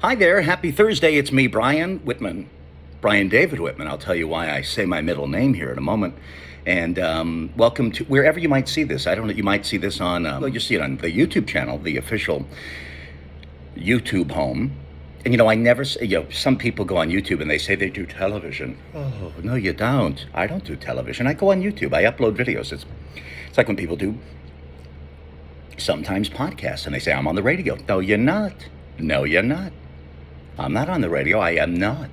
Hi there, happy Thursday. It's me, Brian Whitman. Brian David Whitman. I'll tell you why I say my middle name here in a moment. And welcome to wherever you might see this. I don't know, you might see this on, well, you see it on the YouTube channel, the official YouTube home. And I never say, some people go on YouTube and they say they do television. Oh, no, you don't. I don't do television. I go on YouTube. I upload videos. It's like when people do sometimes podcasts and they say, I'm on the radio. No, you're not. No, you're not. I'm not on the radio. I am not.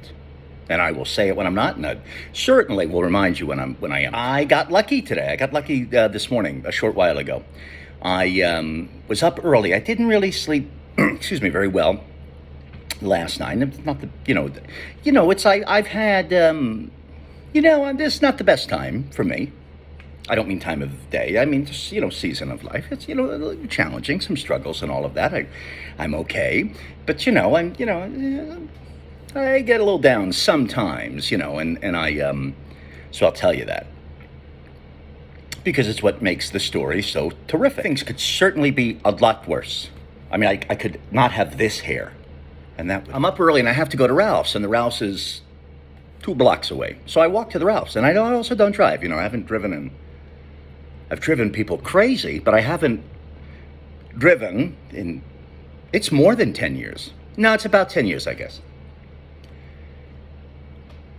And I will say it when I'm not, and I certainly will remind you when I am. I got lucky today. I got lucky this morning, a short while ago. I was up early. I didn't really sleep, very well last night. It's not I've had, this is not the best time for me. I don't mean time of day. I mean, just, season of life. It's, a little challenging, some struggles and all of that. I'm okay. But, I get a little down sometimes, and I, so I'll tell you that. Because it's what makes the story so terrific. Things could certainly be a lot worse. I mean, I could not have this hair. And I'm up early and I have to go to Ralph's, and the Ralph's is 2 blocks away. So I walk to the Ralph's, and I also don't drive. I haven't driven I've driven people crazy, but I haven't driven it's more than 10 years. No, it's about 10 years, I guess.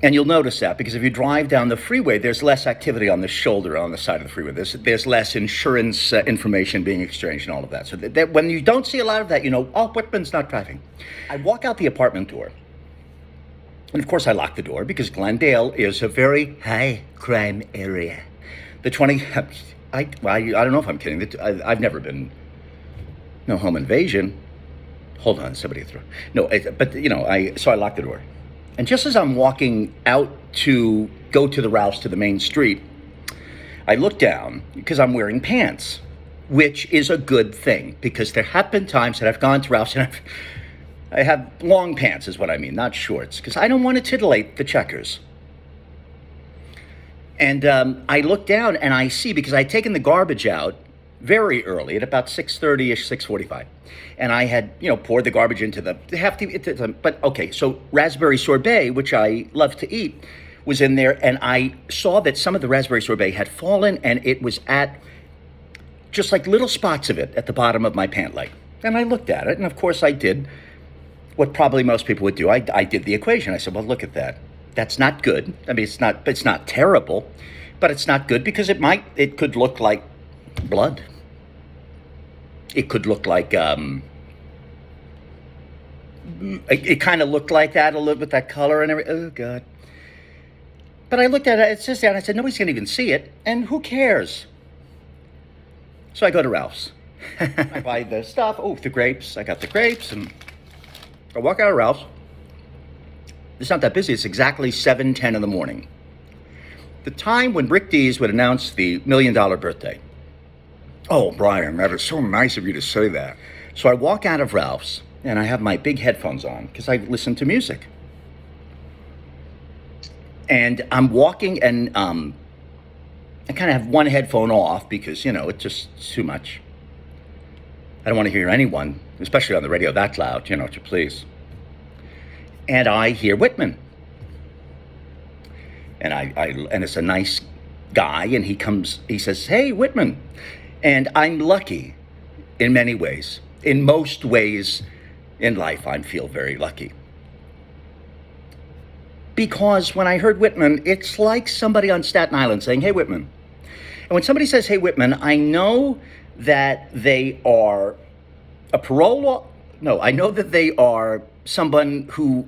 And you'll notice that because if you drive down the freeway, there's less activity on the shoulder, on the side of the freeway. There's less insurance information being exchanged and all of that. So that when you don't see a lot of that, Whitman's not driving. I walk out the apartment door. And of course I lock the door because Glendale is a very high crime area. I don't know if I'm kidding. I've never been, no home invasion. Hold on, somebody throw. No, so I lock the door. And just as I'm walking out to go to the Ralph's to the main street, I look down because I'm wearing pants, which is a good thing because there have been times that I've gone to Ralph's and I have long pants is what I mean, not shorts, because I don't want to titillate the checkers. And I look down and I see, because I'd taken the garbage out very early at about 6:30-ish, 6:45. And I had, poured the garbage into so raspberry sorbet, which I love to eat, was in there. And I saw that some of the raspberry sorbet had fallen and it was at just like little spots of it at the bottom of my pant leg. And I looked at it. And of course I did what probably most people would do. I did the equation. I said, well, look at that. That's not good. I mean, it's not terrible, but it's not good because it could look like blood. It could look like, it kind of looked like that a little with that color and everything. Oh, God. But I looked at it, it's just there, and I said, nobody's going to even see it, and who cares? So I go to Ralph's. I buy the stuff. Oh, the grapes. I got the grapes, and I walk out of Ralph's. It's not that busy. It's exactly 7:10 in the morning. The time when Rick Dees would announce the $1 million birthday. Oh, Brian, that is so nice of you to say that. So I walk out of Ralph's, and I have my big headphones on because I listen to music. And I'm walking, and I kind of have one headphone off because, it's just too much. I don't want to hear anyone, especially on the radio, that loud, would you please? And I hear Whitman. And and it's a nice guy, and he says, hey, Whitman. And I'm lucky in many ways. In most ways in life, I feel very lucky. Because when I heard Whitman, it's like somebody on Staten Island saying, hey, Whitman. And when somebody says, hey, Whitman, I know that they are I know that they are someone who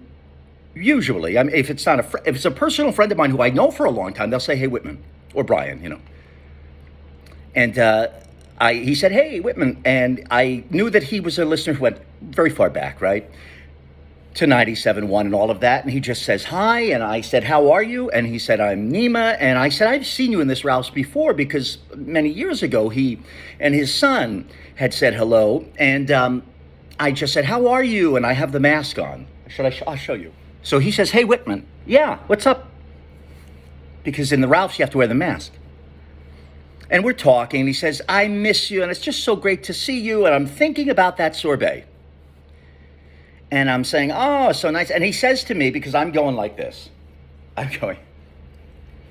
usually, I mean, if it's a personal friend of mine who I know for a long time, they'll say, hey, Whitman, or Brian, And he said, hey, Whitman, and I knew that he was a listener who went very far back, right, to 97.1 and all of that, and he just says, hi, and I said, how are you? And he said, I'm Nima, and I said, I've seen you in this Ralph's before, because many years ago, he and his son had said hello, and I just said, how are you? And I have the mask on. I'll show you. So he says, hey, Whitman, yeah, what's up? Because in the Ralph's, you have to wear the mask. And we're talking, and he says, I miss you, and it's just so great to see you, and I'm thinking about that sorbet. And I'm saying, oh, so nice. And he says to me, because I'm going like this, I'm going,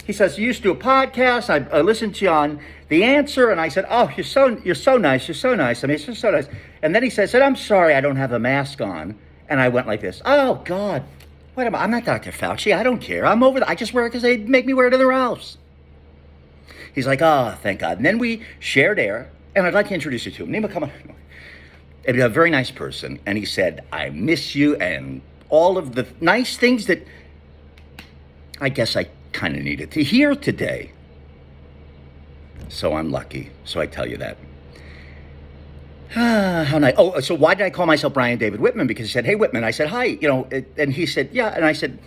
he says, you used to do a podcast. I listened to you on The Answer. And I said, oh, you're so nice. You're so nice. I mean, it's just so nice. And then he said, I'm sorry, I don't have a mask on. And I went like this. Oh, God. What am I? I'm not Dr. Fauci. I don't care. I'm over I just wear it because they make me wear it in their house. He's like, oh, thank God. And then we shared air. And I'd like to introduce you to him. Nima, come on. And he's a very nice person. And he said, I miss you and all of the nice things that I guess I kind of needed to hear today. So I'm lucky. So I tell you that. How nice. Oh, so why did I call myself Brian David Whitman? Because he said, hey, Whitman. I said, hi. And he said, yeah. And I said,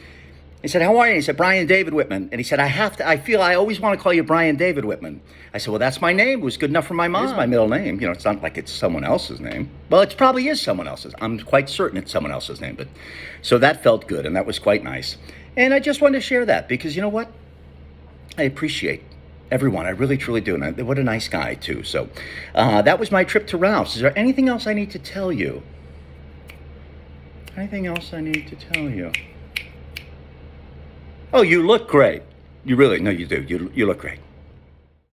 how are you? And he said, Brian David Whitman. And he said, I feel I always want to call you Brian David Whitman. I said, well, that's my name. It was good enough for my mom. It's my middle name. It's not like it's someone else's name. Well, it probably is someone else's. I'm quite certain it's someone else's name. But so that felt good, and that was quite nice. And I just wanted to share that because you know what? I appreciate everyone. I really, truly do. And what a nice guy, too. So that was my trip to Ralph's. Is there anything else I need to tell you? Anything else I need to tell you? Oh, you look great. You really, no, you do. You look great.